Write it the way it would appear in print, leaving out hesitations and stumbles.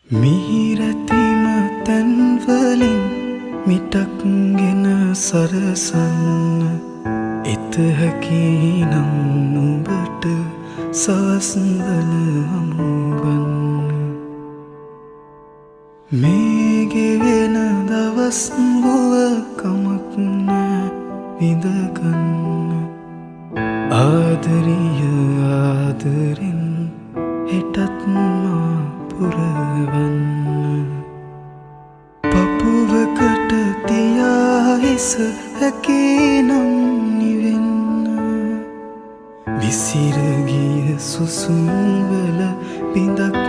මිහිරැතිම තැන්වලින් මිටක් ගෙන සරසන්න එත හැකි නම් නුඹට සවස්වල හමුවන්න මේ ගෙවෙන දවස් වුව කමක් නෑ විඳගන්න ආදරිය ආදරෙන් හෙටත් මා පුරවන්න පපුවකට තියා හිස හැකිනම් නිවෙන්න විසිර ගිය සුසුම්වල බිඳක්